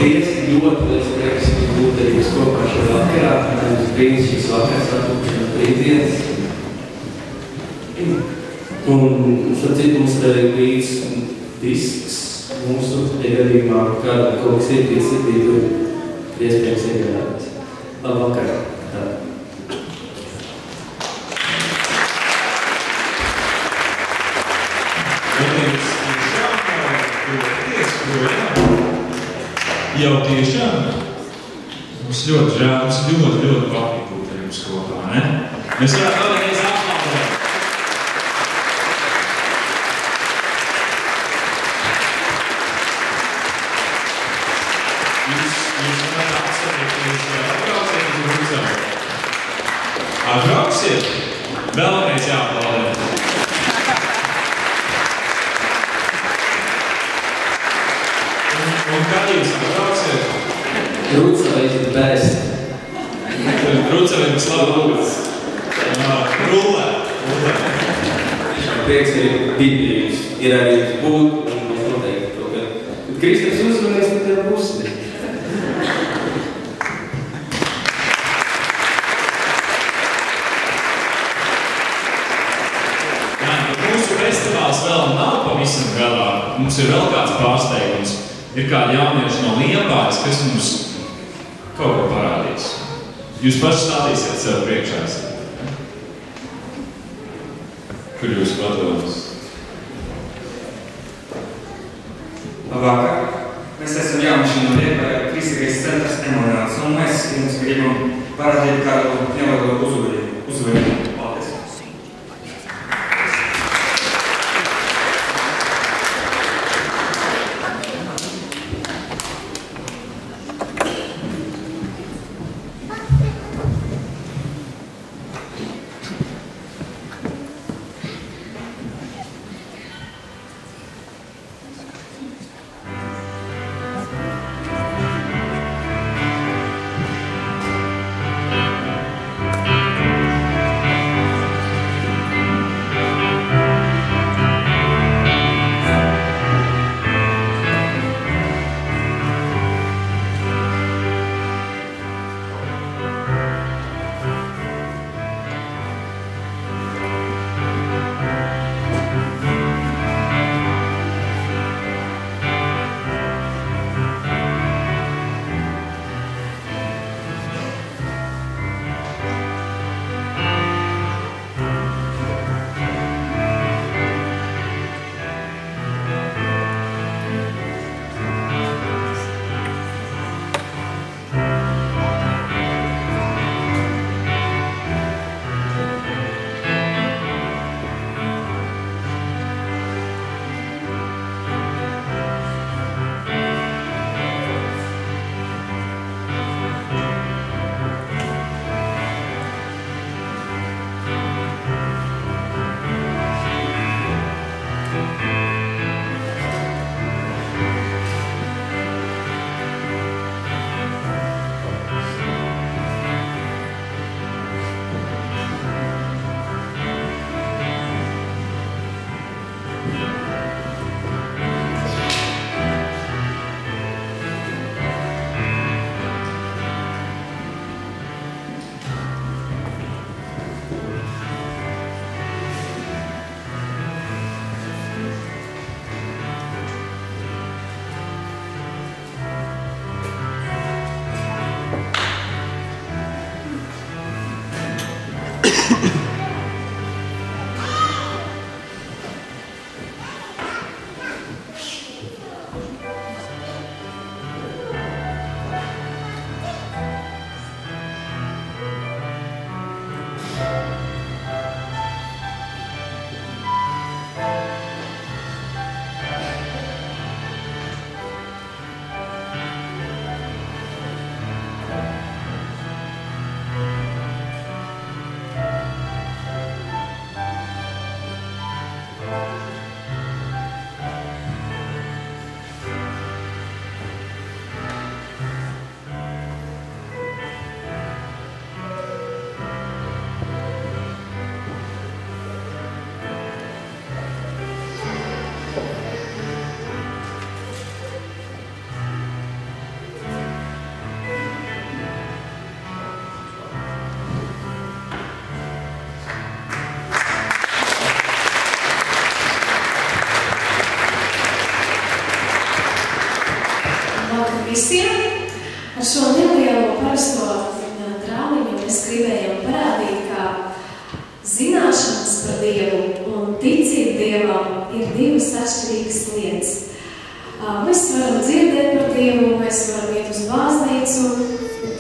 Paldies, ļoti liels prieks būt ar jums kopā šajā vakarā. Mums brīnišķīgs vakars, atlūkšana brīdienas. Un, starp mums arī līdz disks mūsu gadījumā, kāda kaut kas ir sirdī, tur iespējams iegādāt. Labvakar. Jau tiešām mums ļoti žēl, mums ļoti patīk būt ar jums kopā, ne? Mēs varētu vēlreiz aplaudēt. Jūs varat atcerēties, atbrauciet uz Rūcavu. Atbrauciet? Vēlreiz jāaplaudē. Un kā jūs atbrauciet? Rūcava ir the best. Rūcava ir vislabākais. Rullē. Prieks ir Bīblijus. Ir arī būt, un mēs noteikti to, kad Kristaps uzmanēs, tad tev būs. Mūsu festivāls vēl nav pavisam galā. Mums ir vēl kāds pārsteigums. Ir kādi jaunieši no Liepājas, kas mums kaut ko parādīs. Jūs paši stādīsiet sev priekšā. Kur jūs padodas? Labvakar. Mēs esam jaunieši no Liepājas Kristīgais centrs Emmanuels, un mēs jums gribam parādīt kādu nelielu uzvedību. Paldies! visiem! Ar šo nelielo parasto drāmiņu mēs gribējām parādīt, ka zināšanas par Dievu un ticība Dievam ir divas atšķirīgas lietas. Mēs varam dzirdēt par Dievu, mēs varam iet uz baznīcu,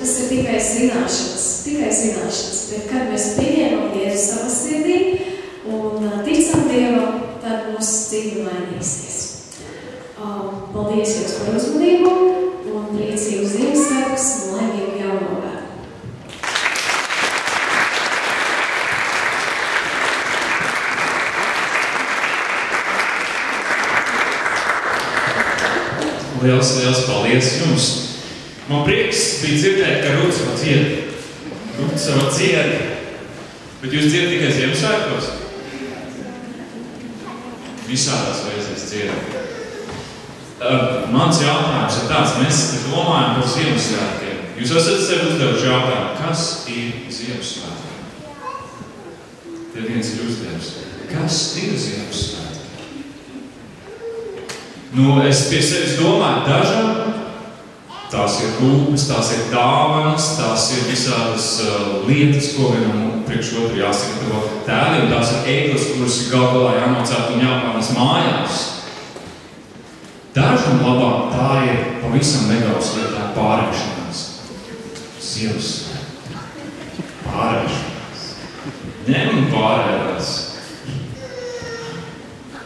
tas ir tikai zināšanas. Bet, kad mēs pieņemam Dievu savā sirdī un ticam Dievam, tad mūsu dzīve mainīsies. Paldies jums par uzmanību un priecīgu Ziemassvētkus un laimīgu jauno gadu. Liels paldies jums! Man prieks bija dzirdēt, ka Rūts jau dzied. Bet jūs dziedat tikai Ziemassvētkos? Visādās reizēs dziedat. Mans jautājums ir tāds, mēs domājam par Ziemassvētkiem. Jūs esat sev uzdevuši jautājumu, kas ir Ziemassvētki? Tie viens ir uzdevis. Kas ir Ziemassvētki? Es pie sevis domāju dažām. Tās ir rūpes, tās ir dāvanas, tās ir visādas lietas, ko vienam priekš otru jāsagatavo tēviem. Tās ir ēklas, kuras ir galvā jānocēt un jāpārnes mājās. Dažam labāk tā ir pavisam negaus lietā pārēšanās. Ziemassvētki. Pārēšanās. Ņem un pārēdās.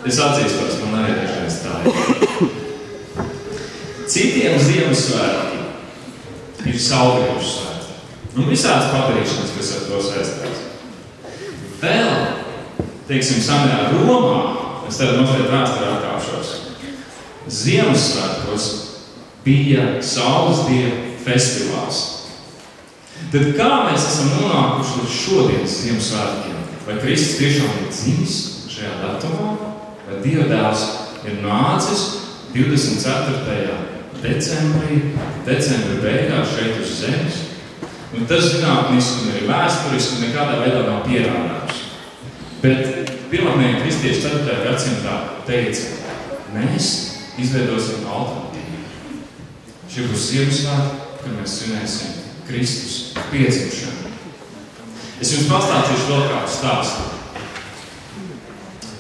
Es atzīstos, man arī dažreiz tā ir. Citiem Ziemassvētki ir Saulgriežu svētki. Visādas padarīšanas, kas ar to saistās. Vēl, teiksim, senajā Romā, es tagad mazliet vēsturē atkāpšos, Ziemassvētkos bija Saules dieva festivāls. Tad kā mēs esam nonākuši līdz šodienas Ziemassvētkiem? Vai Kristus tiešām ir dzimis šajā datumā? Vai Dieva dēls ir nācis 24. decembra beigās šeit uz zemes? Tas zinātniski un arī vēsturiski nekādā veidā nav pierādāms. Bet pirmotnēji kristieši 4. gadsimtā teica, mēs izveidosim alternatīvu. Šie būs Ziemassvētki, kad mēs svinēsim Kristus piedzimšanu. Es jums pastāstīšu vēl kādu stāstu.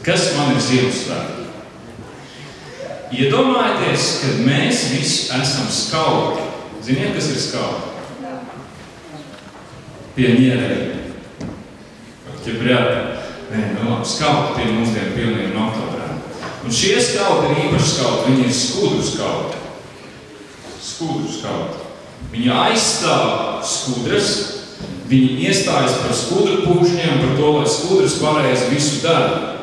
Kas man ir Ziemassvētki? Iedomājieties, kad mēs visi esam skauti. Ziniet, kas ir skauti? Pionierēji. Skauti tie mūsdienu pionieri un oktobrā. Un šie skauti ir īpaši skauti, viņi ir skudru skauti. Skudru skauti. Viņi aizstāv skudras, viņi iestājas par skudru pūšņiem, par to, lai skudras pareizi visu dara.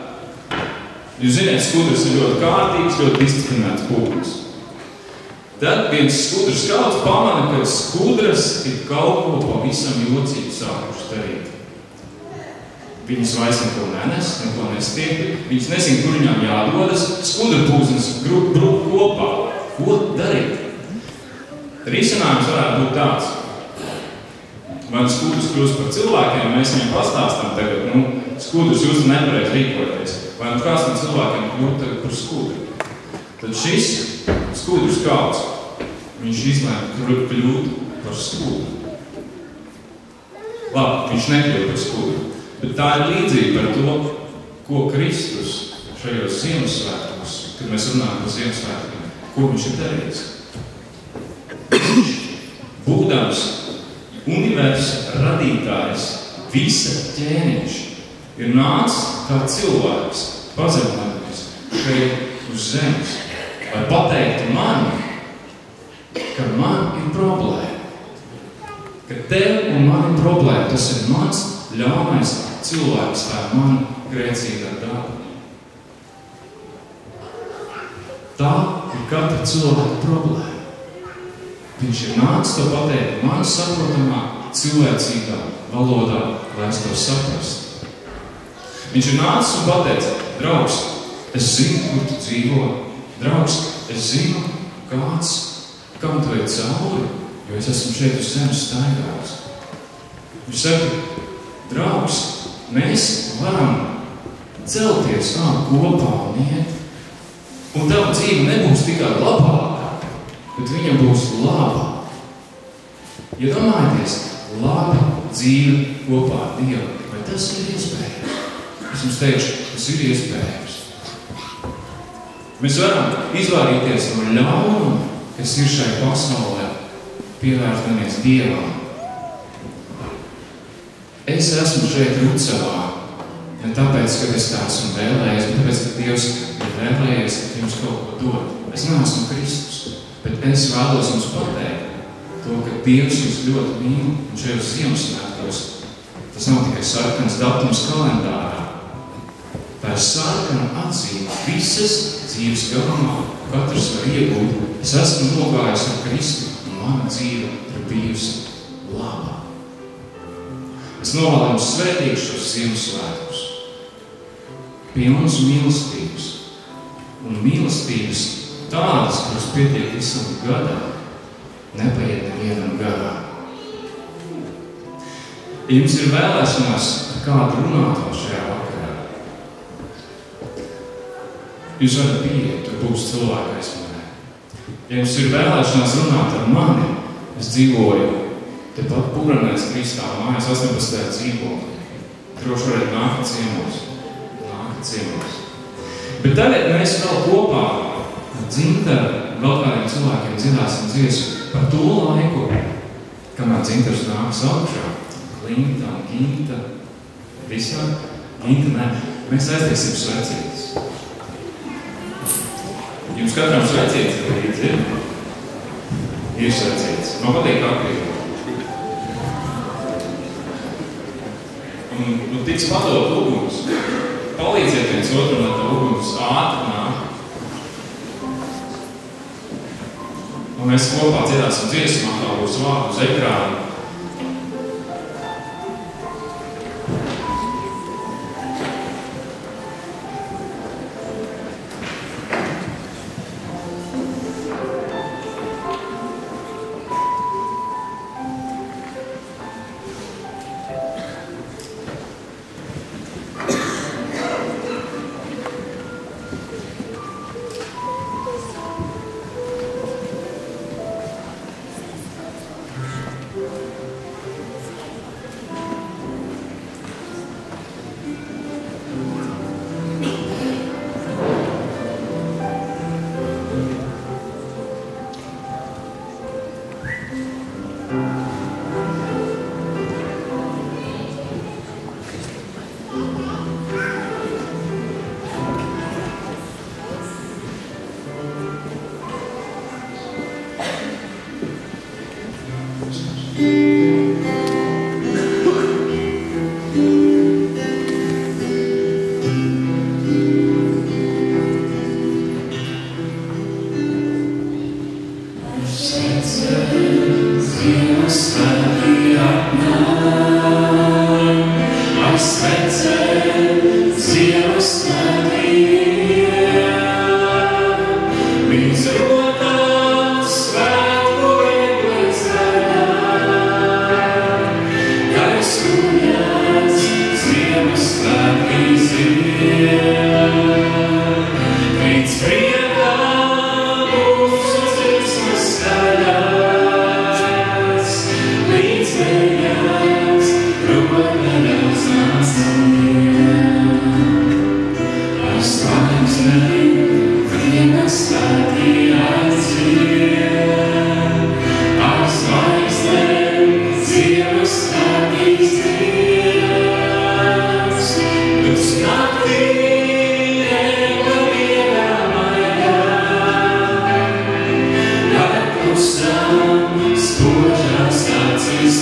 Jūs zināt, skudras ir ļoti kārtīgs, ļoti disciplinēts pūknis. Tad viens skudru skauts pamana, ka skudras ir kaut ko pavisam jocīgi sākuši darīt. Viņas vairs neko nenes, neko nestiekti, viņas nezin, kur viņām jādodas, skudru pūznes brūk kopā. Ko darīt? Risinājums varētu būt tāds. Vai skudras kļūst par cilvēkiem, mēs viņam pastāstam tagad, skudras jūs nepareiz rīkoties. Vai kāds no cilvēkiem kļūt par skudru. Tad šis skudru skauts, viņš izlēma kļūt par skudru. Labi, viņš nekļūt par skudru. Bet tā ir līdzība par to, ko Kristus šajos Ziemassvētkos, kad mēs runājam par Ziemassvētkiem, ko viņš ir darījis. Viņš, būdams universa radītājs, visa ķēniņš, ir nācis kā cilvēks, pazemināties šeit uz zemes, lai pateiktu man, ka man ir problēma. Ka tev un man ir problēma, tas ir mans ļaunais cilvēks, tā ir mana grēcīgā daba. Tā ir katra cilvēka problēma. Viņš ir nācis to pateikt man saprotamā, cilvēcīgā valodā, lai es to saprastu. Viņš ir nācis un pateica, draugs, es zinu, kur tu dzīvo. Draugs, es zinu, kāds, kam tu ir cauri, jo es esmu šeit uz zemes staigājis. Viņš saka, draugs, mēs varam celties kopā un iet, un tava dzīve nebūs tikai labāka, bet viņa būs laba. Iedomājieties, laba dzīve kopā ar Dievu. Vai tas ir iespējams? Es jums teikšu, tas ir iespējams. Mēs varam izvairīties no ļaunuma, kas ir šai pasaulē, pievērstamies Dievam. Es esmu šeit Rucavā, ne tāpēc, ka es tā esmu vēlējies, bet tāpēc, ka Dievs ir vēlējies jums kaut ko dot. Es neesmu Kristus, bet es vēlos jums pateikt to, ka Dievs jūs ļoti mīl un šajos Ziemassvētkos. Tas nav tikai sarkans datums kalendārā. Tā ir sarkana atzīme visas dzīves garumā, katrs var iegūt. Es esmu nogājis ar Kristu, un mana dzīve ir bijusi laba. Es novēlu jums svētīgus šos Ziemassvētkus, pilnus mīlestības, un mīlestības tādas, kuras pietiek visam gadam, nepaiet nevienam garām. Ja jums ir vēlēšanās ar kādu runāt vēl šajā vakarā, jūs varat pieiet, tur būs cilvēki aizmanē. Ja jums ir vēlēšanās runāt ar mani, es dzīvoju tepat Puranēs Kristā mājas 18. dzīvoklī. Droši varētu nākt ciemos. Bet tagad mēs vēl kopā ar Dzintaru, vēl kādiem cilvēkiem dziedāsim dziesmu par to laiku, kamēr Dzintars nāks augšā. Linta un Ginta, visā. Ginta, nē, mēs aiztiesim svecītes. Jums katram svecītes ir līdzi, ir? Ir svecītes. Man patīk aktīvi. Un tiks padot uguns. Palīdziet viens otram, lai tā uguns ātri nāk. Un mēs kopā dziedāsim dziesmā, kā būs vārdu uz ekrāna. Spožās acis